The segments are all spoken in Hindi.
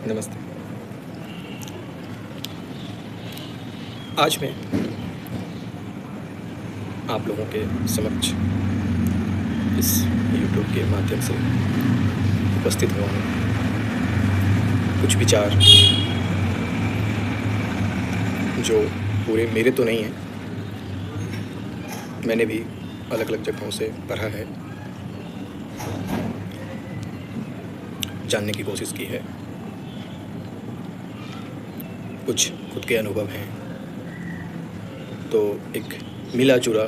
नमस्ते। आज मैं आप लोगों के समक्ष इस यूट्यूब के माध्यम से उपस्थित हुआ हूँ। कुछ विचार जो पूरे मेरे तो नहीं हैं, मैंने भी अलग अलग जगहों से पढ़ा है, जानने की कोशिश की है। कुछ खुद के अनुभव हैं, तो एक मिला जुला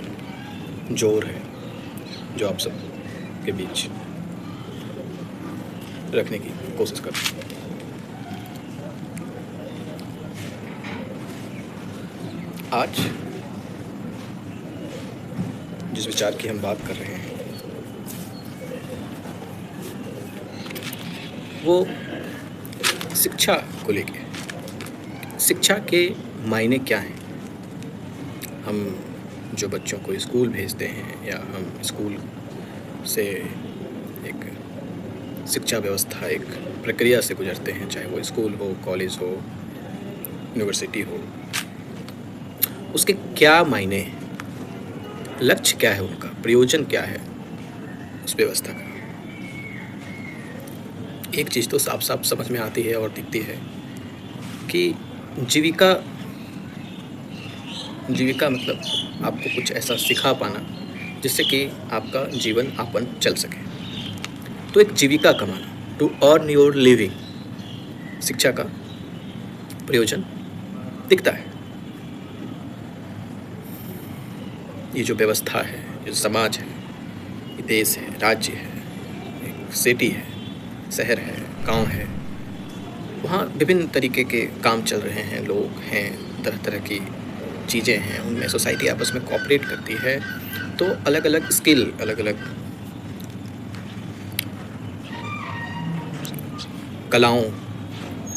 जोर है जो आप सब के बीच रखने की कोशिश करता हूँ। आज जिस विचार की हम बात कर रहे हैं वो शिक्षा को लेके है। शिक्षा के मायने क्या हैं? हम जो बच्चों को स्कूल भेजते हैं या हम स्कूल से एक शिक्षा व्यवस्था, एक प्रक्रिया से गुजरते हैं, चाहे वो स्कूल हो, कॉलेज हो, यूनिवर्सिटी हो, उसके क्या मायने हैं? लक्ष्य क्या है उनका? प्रयोजन क्या है उस व्यवस्था का? एक चीज़ तो साफ साफ समझ में आती है और दिखती है कि जीविका मतलब आपको कुछ ऐसा सिखा पाना जिससे कि आपका जीवन यापन चल सके। तो एक जीविका कमाना, टू अर्न योर लिविंग, शिक्षा का प्रयोजन दिखता है। ये जो व्यवस्था है, जो समाज है, ये देश है, राज्य है, एक सिटी है, शहर है, गांव है, वहाँ विभिन्न तरीके के काम चल रहे हैं, लोग हैं, तरह तरह की चीज़ें हैं, उनमें सोसाइटी आपस में कोऑपरेट करती है। तो अलग अलग स्किल, अलग अलग कलाओं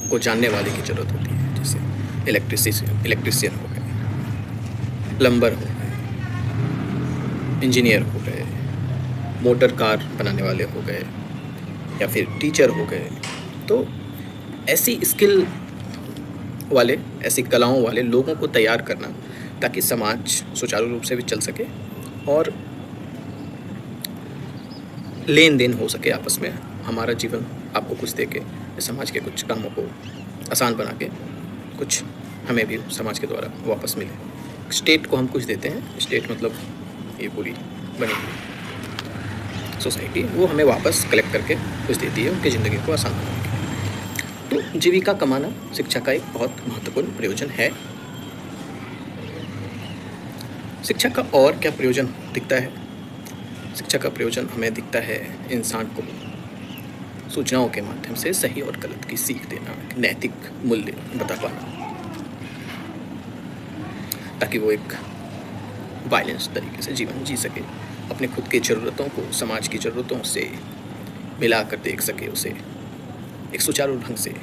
को जानने वाले की ज़रूरत होती है, जैसे इलेक्ट्रिशियन हो गए, प्लम्बर हो गए, इंजीनियर हो गए, मोटर कार बनाने वाले हो गए, या फिर टीचर हो गए। तो ऐसी स्किल वाले, ऐसी कलाओं वाले लोगों को तैयार करना ताकि समाज सुचारू रूप से भी चल सके और लेन देन हो सके आपस में। हमारा जीवन आपको कुछ दे के, समाज के कुछ कामों को आसान बना के कुछ हमें भी समाज के द्वारा वापस मिले। स्टेट को हम कुछ देते हैं, स्टेट मतलब ये पूरी बनी हुई सोसाइटी, वो हमें वापस कलेक्ट करके कुछ देती है उनकी ज़िंदगी को आसान बनाने के। तो जीविका कमाना शिक्षा का एक बहुत महत्वपूर्ण प्रयोजन है। शिक्षा का और क्या प्रयोजन दिखता है? शिक्षा का प्रयोजन हमें दिखता है इंसान को सूचनाओं के माध्यम से सही और गलत की सीख देना, नैतिक मूल्य बता पाना, ताकि वो एक बैलेंस तरीके से जीवन जी सके, अपने खुद की ज़रूरतों को समाज की ज़रूरतों से मिलाकर देख सके, उसे एक सुचारू ढंग से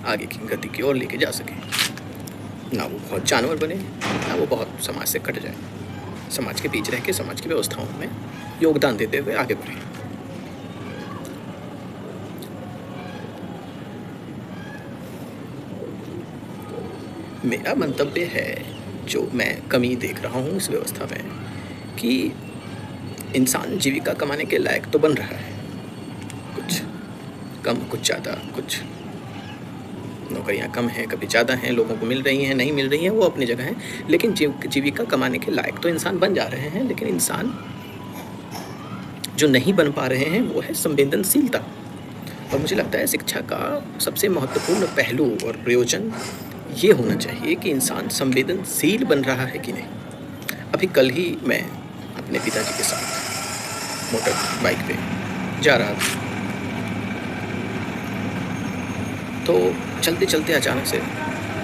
आगे की गति की ओर लेके जा सके। ना वो बहुत जानवर बने, ना वो बहुत समाज से कट जाए, समाज के बीच रह के समाज की व्यवस्थाओं में योगदान देते हुए आगे बढ़े। मेरा मंतव्य है, जो मैं कमी देख रहा हूँ इस व्यवस्था में, कि इंसान जीविका कमाने के लायक तो बन रहा है, कुछ कम, कुछ ज़्यादा, कुछ नौकरियां कम हैं, कभी ज़्यादा हैं, लोगों को मिल रही हैं, नहीं मिल रही हैं, वो अपनी जगह हैं, लेकिन जीविका कमाने के लायक तो इंसान बन जा रहे हैं। लेकिन इंसान जो नहीं बन पा रहे हैं वो है संवेदनशीलता। और मुझे लगता है शिक्षा का सबसे महत्वपूर्ण पहलू और प्रयोजन ये होना चाहिए कि इंसान संवेदनशील बन रहा है कि नहीं। अभी कल ही मैं अपने पिताजी के साथ मोटर बाइक पे जा रहा था, तो चलते चलते अचानक से,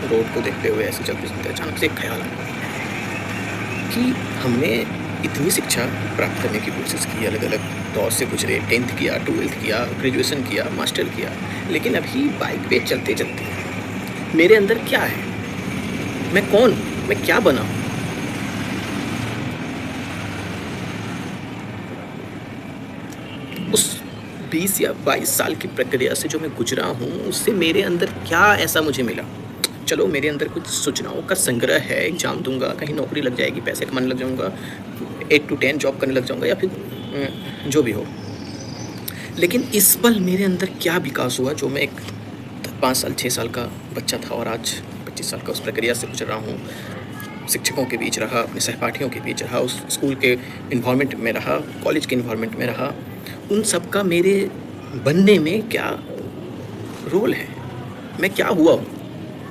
रोड को देखते हुए ऐसे चलते चलते अचानक से एक ख्याल आया कि हमने इतनी शिक्षा प्राप्त करने की कोशिश की, अलग अलग दौर से गुजरे, 10th किया, 12th किया, ग्रेजुएशन किया, मास्टर किया, लेकिन अभी बाइक पे चलते चलते मेरे अंदर क्या है? मैं कौन हूँ? मैं क्या बना हूँ? उस 20 या 22 साल की प्रक्रिया से जो मैं गुजरा हूँ, उससे मेरे अंदर क्या ऐसा मुझे मिला? चलो मेरे अंदर कुछ सूचनाओं का संग्रह है, एग्ज़ाम दूँगा, कहीं नौकरी लग जाएगी, पैसे कमाने लग जाऊँगा, 8 टू 10 जॉब करने लग जाऊँगा या फिर जो भी हो। लेकिन इस पल मेरे अंदर क्या विकास हुआ जो मैं एक 5 साल 6 साल का बच्चा था और आज 25 साल का उस प्रक्रिया से गुजर रहा हूँ। शिक्षकों के बीच रहा, अपने सहपाठियों के बीच रहा, उस स्कूल के इन्वायरमेंट में रहा, कॉलेज के इन्वायरमेंट में रहा। उन सब का मेरे बनने में क्या रोल है? मैं क्या हुआ हूँ?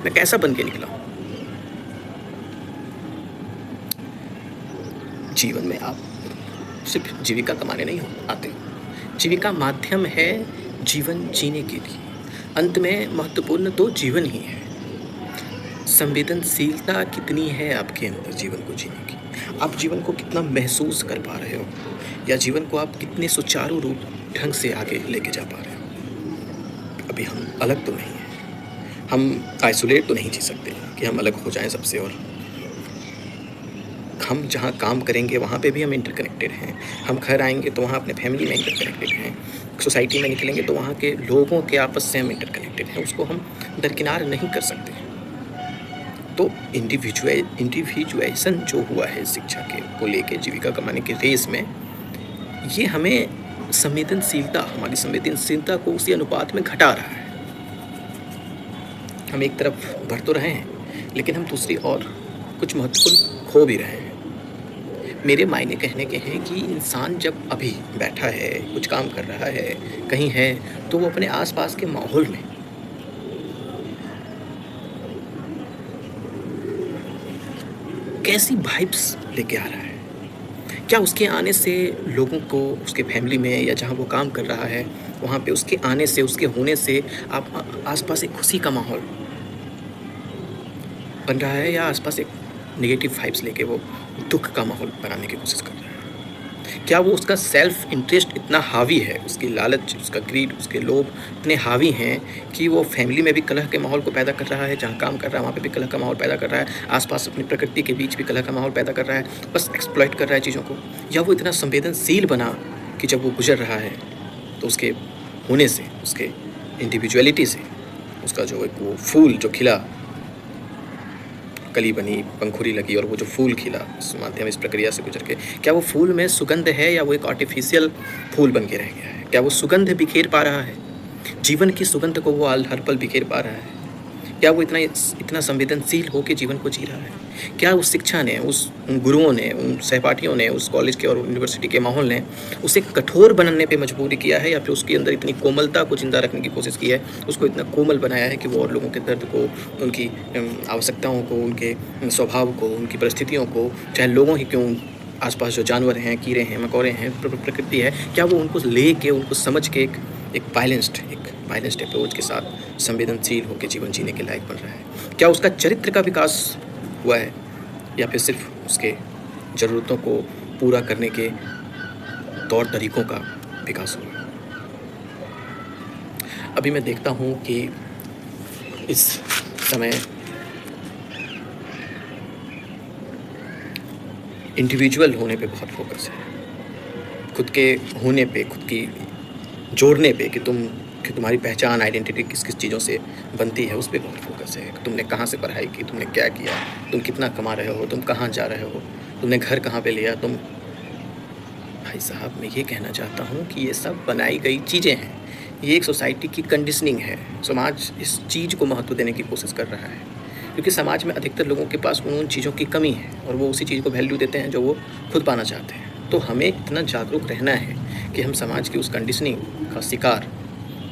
मैं कैसा बन के निकला हूँ? जीवन में आप सिर्फ जीविका कमाने नहीं आते। जीविका माध्यम है जीवन जीने के लिए। अंत में महत्वपूर्ण तो जीवन ही है। संवेदनशीलता कितनी है आपके अंदर जीवन को जीने की? आप जीवन को कितना महसूस कर पा रहे हो, या जीवन को आप कितने सुचारू रूप ढंग से आगे लेके जा पा रहे हो? अभी हम अलग तो नहीं हैं, हम आइसोलेट तो नहीं जी सकते कि हम अलग हो जाएं सबसे। और हम जहाँ काम करेंगे वहाँ पे भी हम इंटरकनेक्टेड हैं। हम घर आएंगे तो वहाँ अपने फैमिली में इंटरकनेक्टेड हैं। सोसाइटी में निकलेंगे तो वहाँ के लोगों के आपस से हम इंटरकनेक्टेड हैं। उसको हम दरकिनार नहीं कर सकते। तो इंडिविजुएशन जो हुआ है शिक्षा के को लेके जीविका कमाने के रेस में, ये हमें संवेदनशीलता, हमारी संवेदनशीलता को उसी अनुपात में घटा रहा है। हम एक तरफ बढ़ तो रहे हैं, लेकिन हम दूसरी और कुछ महत्वपूर्ण खो भी रहे हैं। मेरे मायने कहने के हैं कि इंसान जब अभी बैठा है, कुछ काम कर रहा है, कहीं है, तो वो अपने आसपास के माहौल में कैसी वाइब्स लेके आ रहा है? क्या उसके आने से लोगों को, उसके फैमिली में या जहाँ वो काम कर रहा है वहाँ पे उसके आने से, उसके होने से आप आसपास एक खुशी का माहौल बन रहा है, या आसपास एक नेगेटिव वाइब्स लेके वो दुख का माहौल बनाने की कोशिश कर रहा है? क्या वो उसका सेल्फ इंटरेस्ट इतना हावी है, उसकी लालच, उसका ग्रीड, उसके लोभ इतने हावी हैं कि वो फैमिली में भी कलह के माहौल को पैदा कर रहा है, जहाँ काम कर रहा है वहाँ पे भी कलह का माहौल पैदा कर रहा है, आसपास अपनी प्रकृति के बीच भी कलह का माहौल पैदा कर रहा है, बस एक्सप्लॉइट कर रहा है चीज़ों को? या वो इतना संवेदनशील बना कि जब वो गुजर रहा है तो उसके होने से, उसके इंडिविजुअलिटी से, उसका जो एक वो फूल जो खिला, कली बनी, पंखुड़ी लगी और वो जो फूल खिला इस माध्यम, इस प्रक्रिया से गुजर के, क्या वो फूल में सुगंध है या वो एक आर्टिफिशियल फूल बन के रह गया है? क्या वो सुगंध बिखेर पा रहा है? जीवन की सुगंध को वो हर पल बिखेर पा रहा है? क्या वो इतना संवेदनशील होकर जीवन को जी रहा है? क्या उस शिक्षा ने, उस गुरुओं ने, उन सहपाठियों ने, उस कॉलेज के और यूनिवर्सिटी के माहौल ने उसे कठोर बनने पे मजबूरी किया है, या फिर उसके अंदर इतनी कोमलता को जिंदा रखने की कोशिश की है, उसको इतना कोमल बनाया है कि वो और लोगों के दर्द को, उनकी आवश्यकताओं को, उनके स्वभाव को, उनकी परिस्थितियों को, चाहे लोगों ही क्यों, आसपास जो जानवर हैं, कीड़े हैं, मकोड़े हैं, प्रकृति है, क्या वो उनको ले के, उनको समझ के एक बैलेंस्ड अप्रोच के साथ संवेदनशील होकर जीवन जीने के लायक बन रहा है? क्या उसका चरित्र का विकास हुआ है, या फिर सिर्फ उसके ज़रूरतों को पूरा करने के तौर तरीक़ों का विकास हुआ? अभी मैं देखता हूँ कि इस समय इंडिविजुअल होने पे बहुत फोकस है, खुद के होने पे, खुद की जोड़ने पे, कि तुम्हारी पहचान, आइडेंटिटी किस किस चीज़ों से बनती है, उस पर बहुत फोकस है। तुमने कहाँ से पढ़ाई की, तुमने क्या किया, तुम कितना कमा रहे हो, तुम कहाँ जा रहे हो, तुमने घर कहाँ पे लिया, तुम। भाई साहब, मैं ये कहना चाहता हूँ कि ये सब बनाई गई चीज़ें हैं। ये एक सोसाइटी की कंडीशनिंग है। समाज इस चीज़ को महत्व देने की कोशिश कर रहा है, क्योंकि समाज में अधिकतर लोगों के पास उन चीज़ों की कमी है और वो उसी चीज़ को वैल्यू देते हैं जो वो खुद पाना चाहते हैं। तो हमें इतना जागरूक रहना है कि हम समाज की उस कंडीशनिंग का शिकार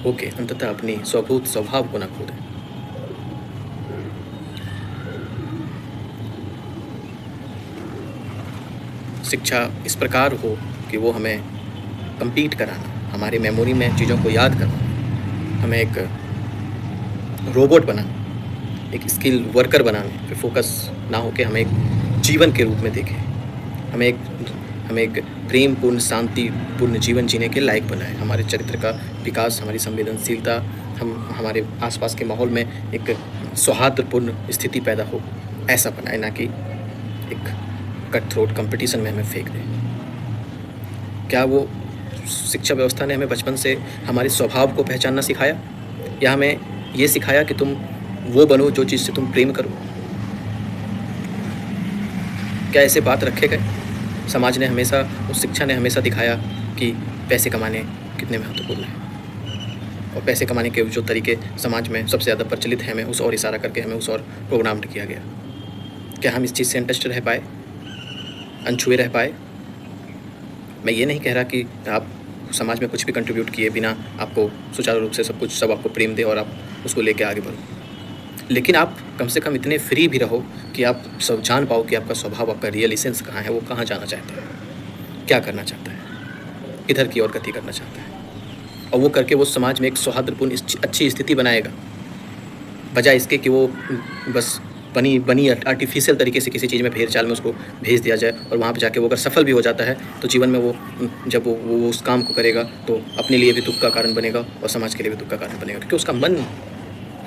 होके अंततः अपनी स्वभूत स्वभाव को न खो दें। शिक्षा इस प्रकार हो कि वो हमें कंप्लीट कराना, हमारी मेमोरी में चीज़ों को याद करना, हमें एक रोबोट बनाना, एक स्किल वर्कर बनाने पे फोकस ना होके हमें एक जीवन के रूप में देखें, हमें एक प्रेमपूर्ण, शांतिपूर्ण जीवन जीने के लायक बनाए। हमारे चरित्र का विकास, हमारी संवेदनशीलता, हमारे आसपास के माहौल में एक सौहार्दपूर्ण स्थिति पैदा हो, ऐसा बनाए, ना कि एक कट थ्रोट कंपटीशन में हमें फेंक दें। क्या वो शिक्षा व्यवस्था ने हमें बचपन से हमारे स्वभाव को पहचानना सिखाया, या हमें ये सिखाया कि तुम वो बनो जो चीज़ से तुम प्रेम करो? क्या ऐसे बात रखे गए? समाज ने हमेशा, उस शिक्षा ने हमेशा दिखाया कि पैसे कमाने कितने महत्वपूर्ण हैं, और पैसे कमाने के जो तरीके समाज में सबसे ज़्यादा प्रचलित हैं, हमें उस ओर इशारा करके हमें उस ओर प्रोग्राम्ड किया गया। क्या हम इस चीज़ से अनटच्ड रह पाए, अनछुए रह पाए? मैं ये नहीं कह रहा कि आप समाज में कुछ भी कंट्रीब्यूट किए बिना आपको सुचारू रूप से सब आपको प्रेम दे और आप उसको लेके आगे बढ़ो, लेकिन आप कम से कम इतने फ्री भी रहो कि आप सब जान पाओ कि आपका स्वभाव, आपका रियल एसेंस कहाँ है, वो कहाँ जाना चाहता है, क्या करना चाहता है, किधर की ओर गति करना चाहता है, और वो करके वो समाज में एक सौहार्दपूर्ण अच्छी स्थिति बनाएगा, बजाय इसके कि वो बस बनी आर्टिफिशियल तरीके से किसी चीज़ में भेड़ चाल में उसको भेज दिया जाए, और वहाँ पर जाके वो अगर सफल भी हो जाता है तो जीवन में वो जब वो उस काम को करेगा तो अपने लिए भी दुख का कारण बनेगा और समाज के लिए भी दुख का कारण बनेगा, क्योंकि उसका मन,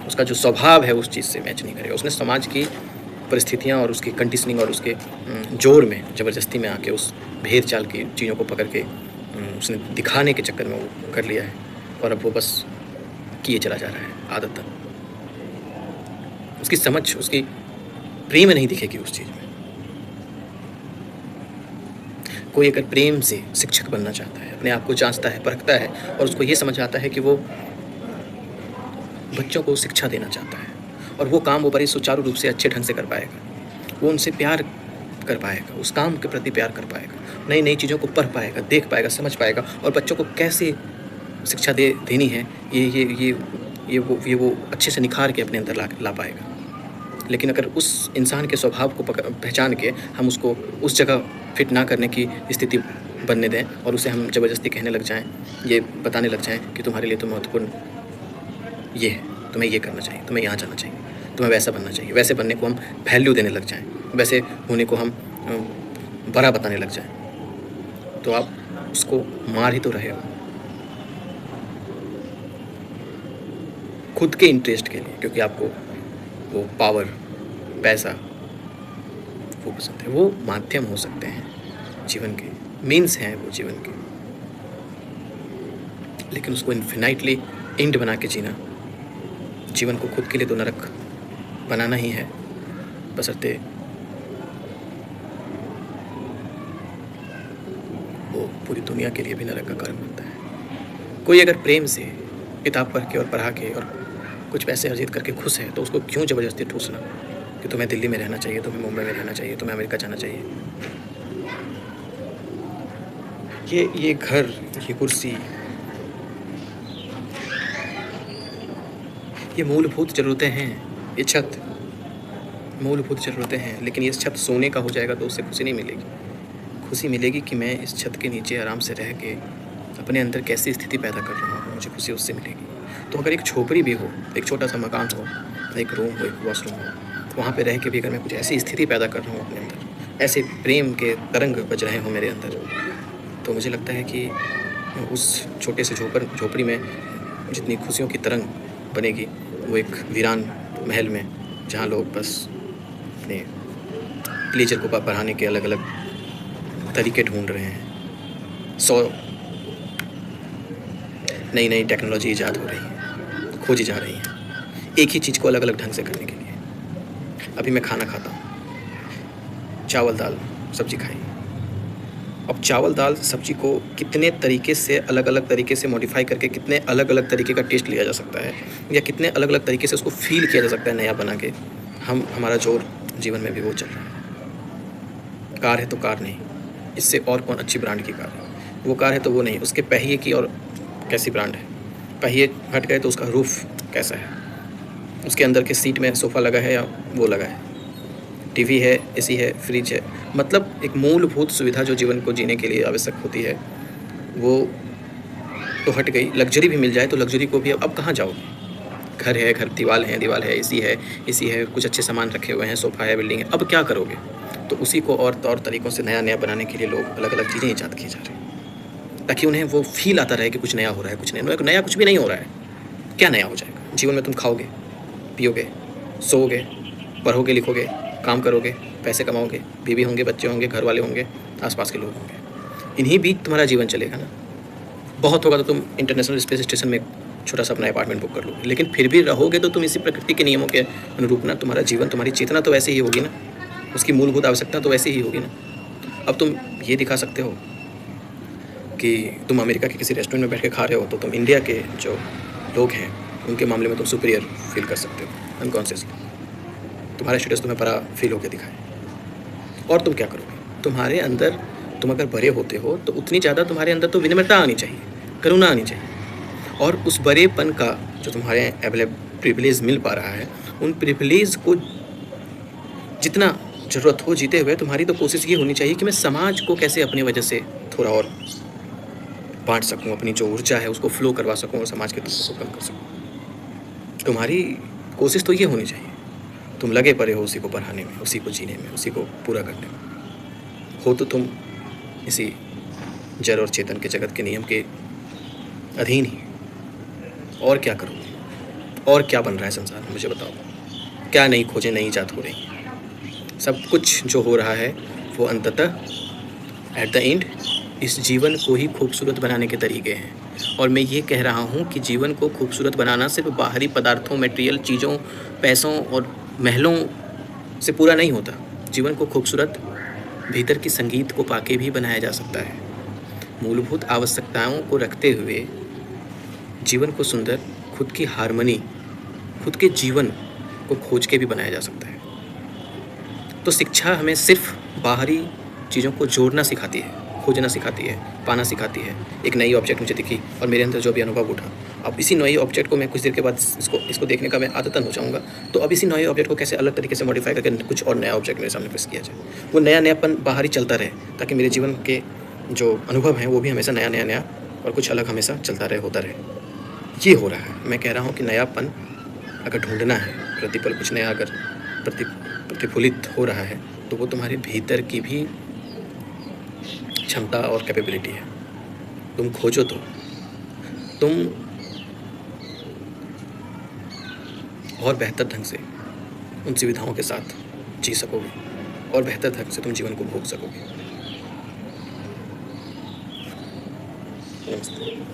उसका जो स्वभाव है उस चीज़ से मैच नहीं करेगा। उसने समाज की परिस्थितियाँ और उसकी कंडीशनिंग और उसके जोर में, ज़बरदस्ती में आके उस भेड़ चाल की चीज़ों को पकड़ के उसने दिखाने के चक्कर में वो कर लिया है, और अब वो बस किए चला जा रहा है आदतन। उसकी समझ, उसकी प्रेम नहीं दिखेगी उस चीज़ में। कोई अगर प्रेम से शिक्षक बनना चाहता है, अपने आप को जांचता है, परखता है, और उसको ये समझ आता है कि वो बच्चों को शिक्षा देना चाहता है, और वो काम वो बड़े सुचारू रूप से अच्छे ढंग से कर पाएगा, वो उनसे प्यार कर पाएगा, उस काम के प्रति प्यार कर पाएगा, नई नई चीज़ों को पढ़ पाएगा, देख पाएगा, समझ पाएगा, और बच्चों को कैसे शिक्षा देनी है ये वो अच्छे से निखार के अपने अंदर ला पाएगा। लेकिन अगर उस इंसान के स्वभाव को पहचान के हम उसको उस जगह फिट ना करने की स्थिति बनने दें, और उसे हम ज़बरदस्ती कहने लग जाएं, ये बताने लग जाएं कि तुम्हारे लिए तो महत्वपूर्ण ये है, तुम्हें ये करना चाहिए, तुम्हें यहाँ जाना चाहिए, तुम्हें वैसा बनना चाहिए, वैसे बनने को हम वैल्यू देने लग जाएं, वैसे होने को हम बड़ा बताने लग जाएं, तो आप उसको मार ही तो रहे हो खुद के इंटरेस्ट के लिए, क्योंकि आपको वो पावर, पैसा वो पसंद है। वो माध्यम हो सकते हैं जीवन के, मीन्स हैं वो जीवन के, लेकिन उसको इन्फिनाइटली एंड बना के जीना, जीवन को खुद के लिए तो नरक बनाना ही है, बशर्ते वो पूरी दुनिया के लिए भी नरक का कारण बनता है। कोई अगर प्रेम से किताब पढ़ के और पढ़ा के और कुछ पैसे अर्जित करके खुश है, तो उसको क्यों ज़बरदस्ती ठूसना कि तुम्हें दिल्ली में रहना चाहिए, तुम्हें मुंबई में रहना चाहिए, तुम्हें अमेरिका जाना चाहिए। ये घर, ये कुर्सी, ये मूलभूत ज़रूरतें हैं, ये छत मूलभूत ज़रूरतें हैं, लेकिन ये छत सोने का हो जाएगा तो उससे खुशी नहीं मिलेगी। खुशी मिलेगी कि मैं इस छत के नीचे आराम से रह के अपने अंदर कैसी स्थिति पैदा कर रहा हूँ, मुझे खुशी उससे मिलेगी। तो अगर एक झोपड़ी भी हो, एक छोटा सा मकान हो, एक रूम हो, एक वॉशरूम हो, वहाँ पे रह के भी अगर मैं कुछ ऐसी स्थिति पैदा कर रहा हूँ अपने अंदर, ऐसे प्रेम के तरंग बज रहे हों मेरे अंदर, तो मुझे लगता है कि उस छोटे से झोपड़ी में जितनी खुशियों की तरंग बनेगी, वो एक वीरान महल में, जहाँ लोग बस अपने प्लेजर को बढ़ाने के अलग अलग तरीके ढूंढ रहे हैं, 100 नई नई टेक्नोलॉजी ईजाद हो रही है, खोजी जा रही है एक ही चीज़ को अलग अलग ढंग से करने के लिए। अभी मैं खाना खाता हूँ, चावल दाल सब्जी खाई, अब चावल दाल सब्जी को कितने तरीके से अलग अलग तरीके से मॉडिफाई करके कितने अलग अलग तरीके का टेस्ट लिया जा सकता है, या कितने अलग अलग तरीके से उसको फील किया जा सकता है नया बना के। हमारा जोर जीवन में भी वो चल रहा है। कार है तो कार नहीं, इससे और कौन अच्छी ब्रांड की कार है, वो कार है तो वो नहीं, उसके पहिए की और कैसी ब्रांड है, पहिए हट गए तो उसका रूफ कैसा है, उसके अंदर के सीट में सोफ़ा लगा है या वो लगा है, टीवी है, एसी है, फ्रिज है, मतलब एक मूलभूत सुविधा जो जीवन को जीने के लिए आवश्यक होती है वो तो हट गई। लग्जरी भी मिल जाए तो लग्जरी को भी अब कहाँ जाओगे, घर है, घर दीवार है, एसी है, कुछ अच्छे सामान रखे हुए हैं, सोफ़ा है, बिल्डिंग है, अब क्या करोगे। तो उसी को और तौर तरीक़ों से नया बनाने के लिए लोग अलग अलग चीज़ें ईजाद की जा रही हैं, ताकि उन्हें वो फील आता रहे कि कुछ नया हो रहा है, कुछ नया कुछ भी नहीं हो रहा है। क्या नया हो जाएगा जीवन में? तुम खाओगे, पियोगे, सोओगे, पढ़ोगे, लिखोगे, काम करोगे, पैसे कमाओगे, बीवी होंगे, बच्चे होंगे, घर वाले होंगे, आसपास के लोग होंगे, इन्हीं बीच तुम्हारा जीवन चलेगा ना। बहुत होगा तो तुम इंटरनेशनल स्पेस स्टेशन में छोटा सा अपना अपार्टमेंट बुक कर लोगे, लेकिन फिर भी रहोगे तो तुम इसी प्रकृति के नियमों के अनुरूप ना। तुम्हारा जीवन, तुम्हारी चेतना तो वैसे ही होगी ना, उसकी मूलभूत आवश्यकता तो वैसे ही होगी ना। अब तुम ये दिखा सकते हो कि तुम अमेरिका के किसी रेस्टोरेंट में बैठ के खा रहे हो तो तुम इंडिया के जो लोग हैं उनके मामले में तुम सुपीरियर फील कर सकते हो अनकॉन्शियसली। तुम्हारा स्टेटस तुम्हें बड़ा फील होकर दिखाए, और तुम क्या करोगे? तुम्हारे अंदर, तुम अगर बड़े होते हो तो उतनी ज़्यादा तुम्हारे अंदर तो विनम्रता आनी चाहिए, करुणा आनी चाहिए, और उस बड़ेपन का जो तुम्हारे प्रिविलेज मिल पा रहा है, उन प्रिविलेज को जितना ज़रूरत हो जीते हुए तुम्हारी तो कोशिश ये होनी चाहिए कि मैं समाज को कैसे अपनी वजह से थोड़ा और बांट सकूं, अपनी जो ऊर्जा है उसको फ्लो करवा सकूं और समाज के दुखों को कम कर सकूं। तुम्हारी कोशिश तो ये होनी चाहिए, तुम लगे पड़े हो उसी को बढ़ाने में, उसी को जीने में, उसी को पूरा करने में। हो तो तुम इसी जड़ और चेतन के जगत के नियम के अधीन ही। और क्या करोगे? और क्या बन रहा है संसार में, मुझे बताओ। क्या नई खोजें, नई इजाद हो रही? सब कुछ जो हो रहा है वो अंततः एट द एंड इस जीवन को ही खूबसूरत बनाने के तरीके हैं। और मैं ये कह रहा हूँ कि जीवन को खूबसूरत बनाना सिर्फ बाहरी पदार्थों, मटेरियल चीज़ों, पैसों और महलों से पूरा नहीं होता। जीवन को खूबसूरत भीतर की संगीत को पाके भी बनाया जा सकता है। मूलभूत आवश्यकताओं को रखते हुए जीवन को सुंदर, खुद की हार्मनी, खुद के जीवन को खोज के भी बनाया जा सकता है। तो शिक्षा हमें सिर्फ बाहरी चीज़ों को जोड़ना सिखाती है, खोजना सिखाती है, पाना सिखाती है। एक नई ऑब्जेक्ट मुझे दिखी और मेरे अंदर जो भी अनुभव उठा, अब इसी नई ऑब्जेक्ट को मैं कुछ देर के बाद इसको देखने का मैं आदतन हो जाऊँगा, तो अब इसी नए ऑब्जेक्ट को कैसे अलग तरीके से मॉडिफाई करके कुछ और नया ऑब्जेक्ट मेरे सामने पेश किया जाए। वो नया नयापन बाहर ही चलता रहे, ताकि मेरे जीवन के जो अनुभव हैं वो भी हमेशा नया और कुछ अलग हमेशा चलता रहे, होता रहे। ये हो रहा है। मैं कह रहा हूँ कि नयापन अगर ढूंढना है, प्रतिपल कुछ नया अगर प्रतिफलित हो रहा है, तो वो तुम्हारे भीतर की भी क्षमता और कैपेबिलिटी है। तुम खोजो तो तुम और बेहतर ढंग से उन सुविधाओं के साथ जी सकोगे और बेहतर ढंग से तुम जीवन को भोग सकोगे। नमस्ते।